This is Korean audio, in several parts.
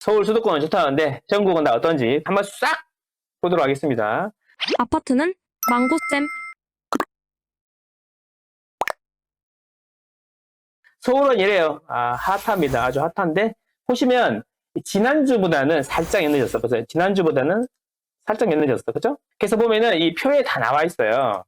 서울 수도권은 좋다는데 전국은 다 어떤지 한번 싹 보도록 하겠습니다. 아파트는 망고쌤. 서울은 이래요. 핫합니다. 아주 핫한데 보시면 지난주보다는 살짝 연해졌어. 그래서 지난주보다는 살짝 연해졌어. 그죠? 그래서 보면은 이 표에 다 나와 있어요.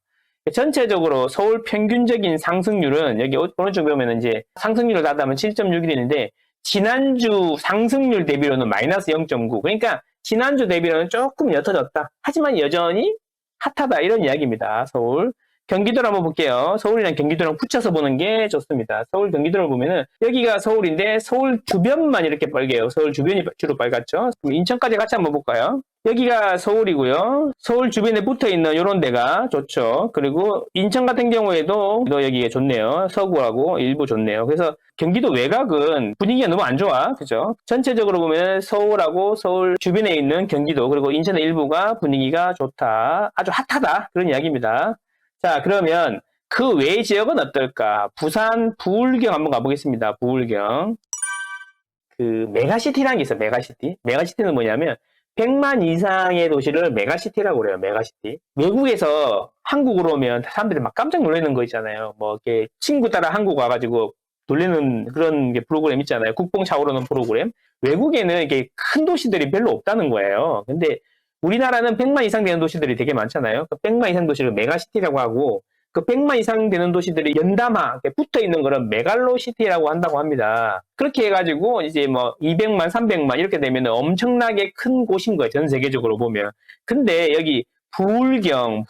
전체적으로 서울 평균적인 상승률은 여기 오른쪽 보면 이제 상승률을 따다하면 7.61인데 지난주 상승률 대비로는 마이너스 0.9. 그러니까 지난주 대비로는 조금 옅어졌다. 하지만 여전히 핫하다 이런 이야기입니다. 서울. 경기도를 한번 볼게요. 서울이랑 경기도랑 붙여서 보는 게 좋습니다. 서울, 경기도를 보면은 여기가 서울인데 서울 주변만 이렇게 빨개요. 서울 주변이 주로 빨갛죠. 그럼 인천까지 같이 한번 볼까요? 여기가 서울이고요. 서울 주변에 붙어있는 이런 데가 좋죠. 그리고 인천 같은 경우에도 여기가 좋네요. 서구하고 일부 좋네요. 그래서 경기도 외곽은 분위기가 너무 안 좋아. 그죠? 전체적으로 보면 서울하고 서울 주변에 있는 경기도 그리고 인천의 일부가 분위기가 좋다. 아주 핫하다. 그런 이야기입니다. 자, 그러면 그 외 지역은 어떨까? 부산 부울경 한번 가보겠습니다. 부울경. 그 메가시티라는 게 있어요. 메가시티. 메가시티는 뭐냐면 100만 이상의 도시를 메가시티라고 그래요. 메가시티. 외국에서 한국으로 오면 사람들이 막 깜짝 놀라는 거 있잖아요. 뭐 이렇게 친구 따라 한국 와가지고 놀래는 그런 게 프로그램 있잖아요. 국뽕 차오르는 프로그램. 외국에는 이게 큰 도시들이 별로 없다는 거예요. 근데 우리나라는 100만 이상 되는 도시들이 되게 많잖아요. 그 100만 이상 도시를 메가시티라고 하고 그 100만 이상 되는 도시들이 연담아 붙어 있는 거는 메갈로시티라고 한다고 합니다. 그렇게 해가지고 이제 뭐 200만, 300만 이렇게 되면 엄청나게 큰 곳인 거예요. 전 세계적으로 보면. 근데 여기 부울경,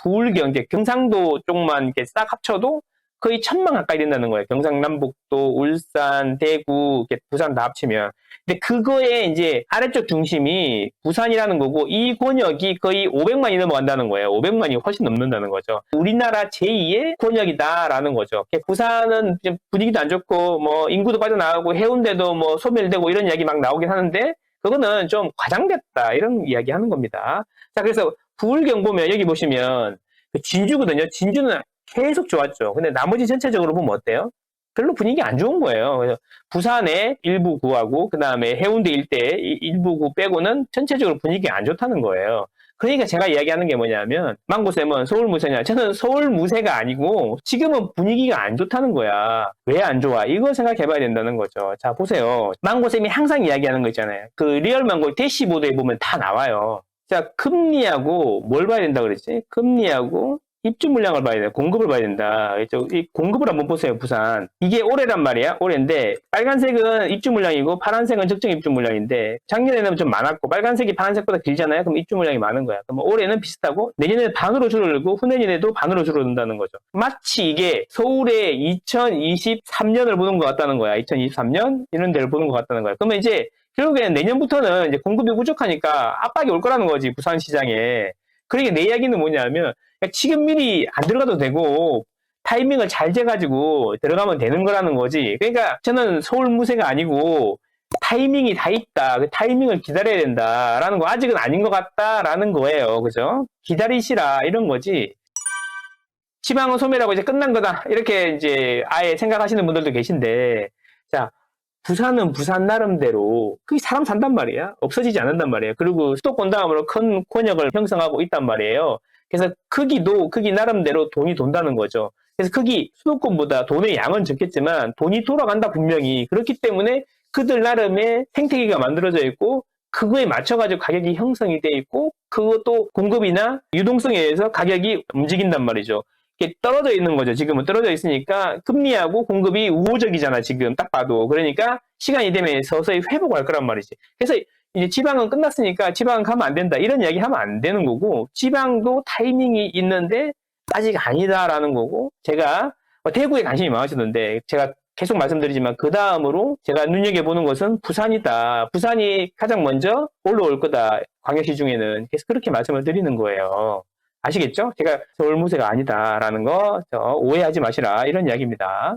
이제 경상도 쪽만 이렇게 싹 합쳐도 거의 1000만 가까이 된다는 거예요. 경상남북도, 울산, 대구, 부산 다 합치면. 근데 그거에 이제 아래쪽 중심이 부산이라는 거고 이 권역이 거의 500만이 넘어간다는 거예요. 500만이 훨씬 넘는다는 거죠. 우리나라 제2의 권역이다라는 거죠. 부산은 분위기도 안 좋고 뭐 인구도 빠져나가고 해운대도 뭐 소멸되고 이런 이야기 막 나오긴 하는데 그거는 좀 과장됐다 이런 이야기 하는 겁니다. 자, 그래서 부울경 보면 여기 보시면 진주거든요. 진주는 계속 좋았죠. 근데 나머지 전체적으로 보면 어때요? 별로 분위기 안 좋은 거예요. 그래서 부산의 일부 구하고 그 다음에 해운대 일대 일부 구 빼고는 전체적으로 분위기 안 좋다는 거예요. 그러니까 제가 이야기하는 게 뭐냐면 망고쌤은 서울무세냐? 저는 서울무세가 아니고 지금은 분위기가 안 좋다는 거야. 왜 안 좋아? 이거 생각해봐야 된다는 거죠. 자, 보세요. 망고쌤이 항상 이야기하는 거 있잖아요. 그 리얼망고 대시보드에 보면 다 나와요. 자, 금리하고 뭘 봐야 된다 그랬지? 금리하고 입주 물량을 봐야 돼. 공급을 봐야 된다. 이 공급을 한번 보세요, 부산. 이게 올해란 말이야. 올해인데 빨간색은 입주 물량이고 파란색은 적정 입주 물량인데 작년에는 좀 많았고 빨간색이 파란색보다 길잖아요. 그럼 입주 물량이 많은 거야. 그럼 올해는 비슷하고 내년에는 반으로 줄어들고 후내년에도 반으로 줄어든다는 거죠. 마치 이게 서울의 2023년을 보는 것 같다는 거야. 2023년 이런 데를 보는 것 같다는 거야. 그러면 이제 결국에는 내년부터는 이제 공급이 부족하니까 압박이 올 거라는 거지, 부산 시장에. 그러니까 내 이야기는 뭐냐면 지금 미리 안 들어가도 되고 타이밍을 잘 재가지고 들어가면 되는 거라는 거지. 그러니까 저는 서울 무세가 아니고 타이밍이 다 있다. 그 타이밍을 기다려야 된다라는 거 아직은 아닌 것 같다라는 거예요. 그죠? 기다리시라 이런 거지. 지방은 소멸하고 이제 끝난 거다. 이렇게 이제 아예 생각하시는 분들도 계신데 자, 부산은 부산 나름대로 그게 사람 산단 말이야. 없어지지 않는단 말이에요. 그리고 수도권 다음으로 큰 권역을 형성하고 있단 말이에요. 그래서 크기 나름대로 돈이 돈다는 거죠. 그래서 크기 수도권보다 돈의 양은 적겠지만 돈이 돌아간다 분명히. 그렇기 때문에 그들 나름의 생태계가 만들어져 있고 그거에 맞춰가지고 가격이 형성이 돼 있고 그것도 공급이나 유동성에 의해서 가격이 움직인단 말이죠. 이게 떨어져 있는 거죠. 지금은 떨어져 있으니까 금리하고 공급이 우호적이잖아. 지금 딱 봐도. 그러니까 시간이 되면 서서히 회복할 거란 말이지. 그래서 이제 지방은 끝났으니까 지방은 가면 안 된다. 이런 이야기 하면 안 되는 거고 지방도 타이밍이 있는데 아직 아니다라는 거고 제가 대구에 관심이 많으셨는데 제가 계속 말씀드리지만 그 다음으로 제가 눈여겨보는 것은 부산이다. 부산이 가장 먼저 올라올 거다. 광역시 중에는. 그래서 그렇게 말씀을 드리는 거예요. 아시겠죠? 제가 서울무세가 아니다라는 거 오해하지 마시라 이런 이야기입니다.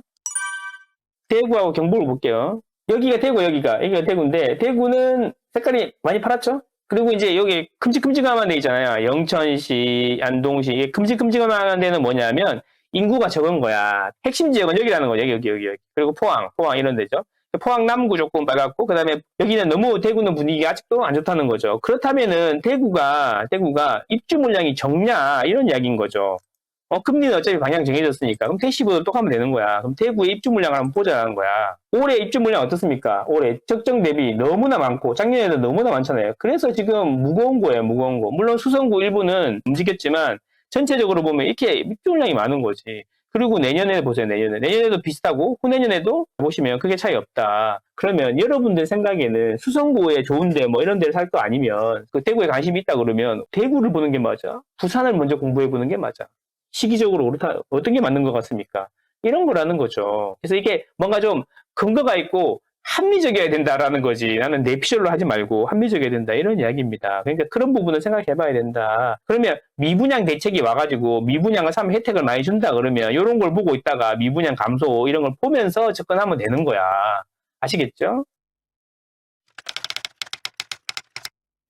대구하고 경북을 볼게요. 여기가 대구, 여기가 대구인데 대구는 색깔이 많이 파랗죠? 그리고 이제 여기 큼직큼직한 데 있잖아요. 영천시, 안동시. 이게 큼직큼직한 데는 뭐냐면 인구가 적은 거야. 핵심 지역은 여기라는 거죠. 여기. 그리고 포항 이런 데죠. 포항 남구 조금 빨갛고, 그 다음에 여기는 너무 대구는 분위기가 아직도 안 좋다는 거죠. 그렇다면은 대구가 입주 물량이 적냐, 이런 이야기인 거죠. 금리는 어차피 방향 정해졌으니까. 그럼 대시보도 또 하면 되는 거야. 그럼 대구의 입주 물량을 한번 보자는 거야. 올해 입주 물량 어떻습니까? 올해 적정 대비 너무나 많고, 작년에도 너무나 많잖아요. 그래서 지금 무거운 거예요, 무거운 거. 물론 수성구 일부는 움직였지만, 전체적으로 보면 이렇게 입주 물량이 많은 거지. 그리고 내년에 보세요, 내년에도 비슷하고, 후내년에도 보시면 크게 차이 없다. 그러면 여러분들 생각에는 수성구에 좋은데 뭐 이런 데를 살 거 아니면, 그 대구에 관심이 있다 그러면, 대구를 보는 게 맞아? 부산을 먼저 공부해 보는 게 맞아? 시기적으로 어떤 게 맞는 것 같습니까? 이런 거라는 거죠. 그래서 이게 뭔가 좀 근거가 있고 합리적이어야 된다라는 거지. 나는 내피셜로 하지 말고 합리적이어야 된다. 이런 이야기입니다. 그러니까 그런 부분을 생각해 봐야 된다. 그러면 미분양 대책이 와가지고 미분양을 사면 혜택을 많이 준다 그러면 이런 걸 보고 있다가 미분양 감소 이런 걸 보면서 접근하면 되는 거야. 아시겠죠?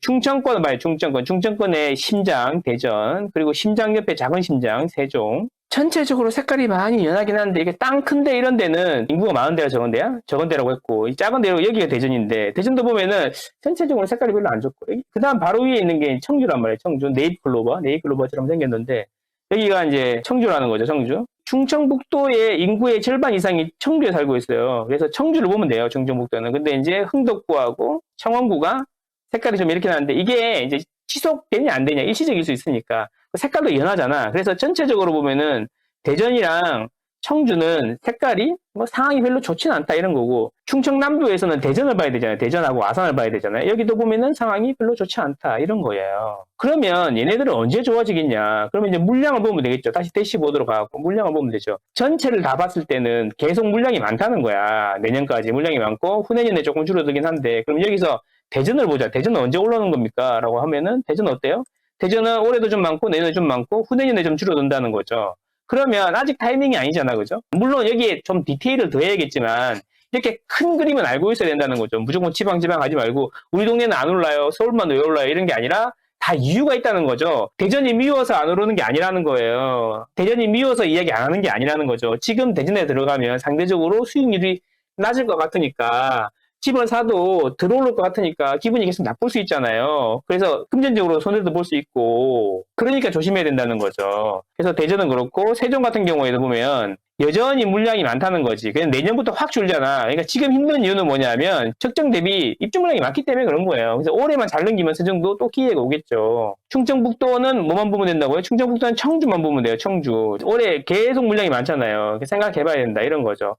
충청권을 봐요, 충청권. 충청권의 심장, 대전, 그리고 심장 옆에 작은 심장, 세종. 전체적으로 색깔이 많이 연하긴 한데, 이게 땅 큰데 이런 데는 인구가 많은 데가 적은 데야? 적은 데라고 했고, 이 작은 데로 여기가 대전인데, 대전도 보면은 전체적으로 색깔이 별로 안 좋고, 그 다음 바로 위에 있는 게 청주란 말이에요, 청주. 네잎클로버처럼 생겼는데, 여기가 이제 청주라는 거죠, 청주. 충청북도의 인구의 절반 이상이 청주에 살고 있어요. 그래서 청주를 보면 돼요, 충청북도는. 근데 이제 흥덕구하고 청원구가 색깔이 좀 이렇게 나는데 이게 이제 지속되냐 안 되냐 일시적일 수 있으니까 색깔도 연하잖아. 그래서 전체적으로 보면은 대전이랑 청주는 색깔이 뭐 상황이 별로 좋지는 않다 이런 거고 충청남도에서는 대전을 봐야 되잖아요. 대전하고 아산을 봐야 되잖아요. 여기도 보면은 상황이 별로 좋지 않다 이런 거예요. 그러면 얘네들은 언제 좋아지겠냐? 그러면 이제 물량을 보면 되겠죠. 다시 대시보드로 가고 물량을 보면 되죠. 전체를 다 봤을 때는 계속 물량이 많다는 거야. 내년까지 물량이 많고 후내년에 조금 줄어들긴 한데 그럼 여기서 대전을 보자. 대전은 언제 올라오는 겁니까? 라고 하면은 대전 어때요? 대전은 올해도 좀 많고 내년에 좀 많고 후내년에 좀 줄어든다는 거죠. 그러면 아직 타이밍이 아니잖아. 그죠? 물론 여기에 좀 디테일을 더해야겠지만 이렇게 큰 그림은 알고 있어야 된다는 거죠. 무조건 지방 하지 말고 우리 동네는 안 올라요. 서울만 왜 올라요? 이런 게 아니라 다 이유가 있다는 거죠. 대전이 미워서 안 오르는 게 아니라는 거예요. 대전이 미워서 이야기 안 하는 게 아니라는 거죠. 지금 대전에 들어가면 상대적으로 수익률이 낮을 것 같으니까 집을 사도 들어올 것 같으니까 기분이 계속 나쁠 수 있잖아요. 그래서 금전적으로 손해도 볼 수 있고 그러니까 조심해야 된다는 거죠. 그래서 대전은 그렇고 세종 같은 경우에도 보면 여전히 물량이 많다는 거지. 그냥 내년부터 확 줄잖아. 그러니까 지금 힘든 이유는 뭐냐면 적정 대비 입주 물량이 많기 때문에 그런 거예요. 그래서 올해만 잘 넘기면 세종도 또 기회가 오겠죠. 충청북도는 뭐만 보면 된다고요? 충청북도는 청주만 보면 돼요. 청주. 올해 계속 물량이 많잖아요. 생각해봐야 된다 이런 거죠.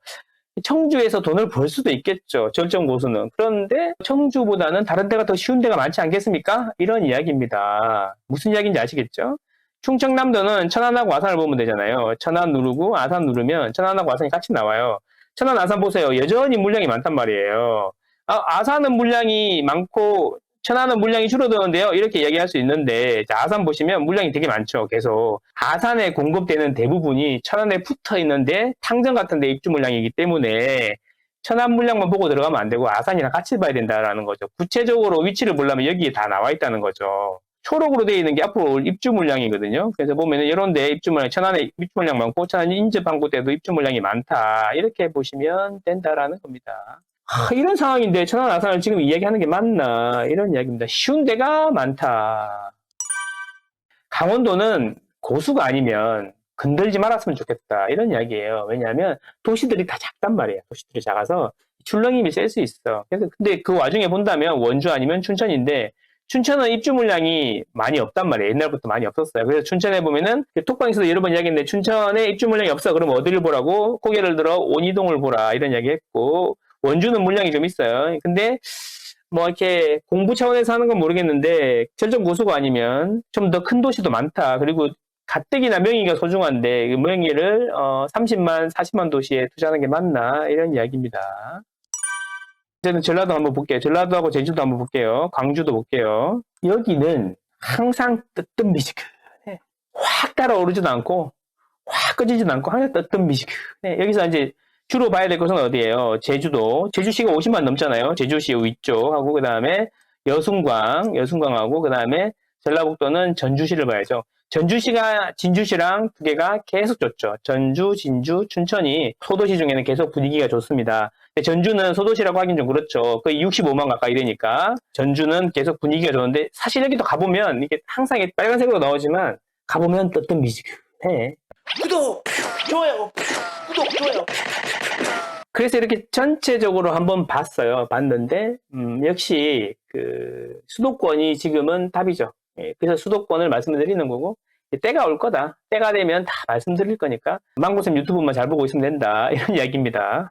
청주에서 돈을 벌 수도 있겠죠. 절정 고수는. 그런데 청주보다는 다른 데가 더 쉬운 데가 많지 않겠습니까? 이런 이야기입니다. 무슨 이야기인지 아시겠죠? 충청남도는 천안하고 아산을 보면 되잖아요. 천안 누르고 아산 누르면 천안하고 아산이 같이 나와요. 천안 아산 보세요. 여전히 물량이 많단 말이에요. 아산은 물량이 많고 천안은 물량이 줄어드는데요. 이렇게 이야기할 수 있는데 아산 보시면 물량이 되게 많죠. 계속 아산에 공급되는 대부분이 천안에 붙어 있는데 탕전 같은 데 입주 물량이기 때문에 천안 물량만 보고 들어가면 안 되고 아산이랑 같이 봐야 된다라는 거죠. 구체적으로 위치를 보려면 여기에 다 나와 있다는 거죠. 초록으로 되어 있는 게 앞으로 입주 물량이거든요. 그래서 보면은 이런 데 입주 물량, 천안에 입주 물량 많고 천안 인접항구 때도 입주 물량이 많다. 이렇게 보시면 된다라는 겁니다. 이런 상황인데 천안 아산을 지금 이야기하는 게 맞나 이런 이야기입니다. 쉬운 데가 많다. 강원도는 고수가 아니면 건들지 말았으면 좋겠다 이런 이야기예요. 왜냐하면 도시들이 다 작단 말이에요. 도시들이 작아서 출렁임이 셀 수 있어. 그래서 근데 그 와중에 본다면 원주 아니면 춘천인데 춘천은 입주 물량이 많이 없단 말이에요. 옛날부터 많이 없었어요. 그래서 춘천에 보면은 톡방에서도 여러 번 이야기했는데 춘천에 입주 물량이 없어. 그럼 어디를 보라고? 고개를 들어 온이동을 보라 이런 이야기 했고 원주는 물량이 좀 있어요. 근데 뭐 이렇게 공부 차원에서 하는 건 모르겠는데 절정 고수가 아니면 좀 더 큰 도시도 많다. 그리고 가뜩이나 명의가 소중한데 그 명의를 30만, 40만 도시에 투자하는 게 맞나 이런 이야기입니다. 이제는 전라도 한번 볼게요. 전라도하고 제주도 한번 볼게요. 광주도 볼게요. 여기는 항상 뜨뜻미지근해. 확 따라오르지도 않고 확 꺼지지도 않고 항상 뜨뜻미지근해. 여기서 이제 주로 봐야 될 것은 어디예요? 제주도. 제주시가 50만 넘잖아요. 제주시 위쪽하고 그 다음에 여순광하고 그 다음에 전라북도는 전주시를 봐야죠. 전주시가 진주시랑 두 개가 계속 좋죠. 전주, 진주, 춘천이 소도시 중에는 계속 분위기가 좋습니다. 근데 전주는 소도시라고 하긴 좀 그렇죠. 거의 65만 가까이 되니까 전주는 계속 분위기가 좋은데 사실 여기도 가보면 이게 항상 이게 빨간색으로 나오지만 가보면 또 어떤 미지근해. 구독, 좋아요, 구독, 좋아요. 그래서 이렇게 전체적으로 한번 봤는데 역시 그 수도권이 지금은 답이죠. 예, 그래서 수도권을 말씀드리는 거고 때가 올 거다. 때가 되면 다 말씀드릴 거니까 망고쌤 유튜브만 잘 보고 있으면 된다. 이런 이야기입니다.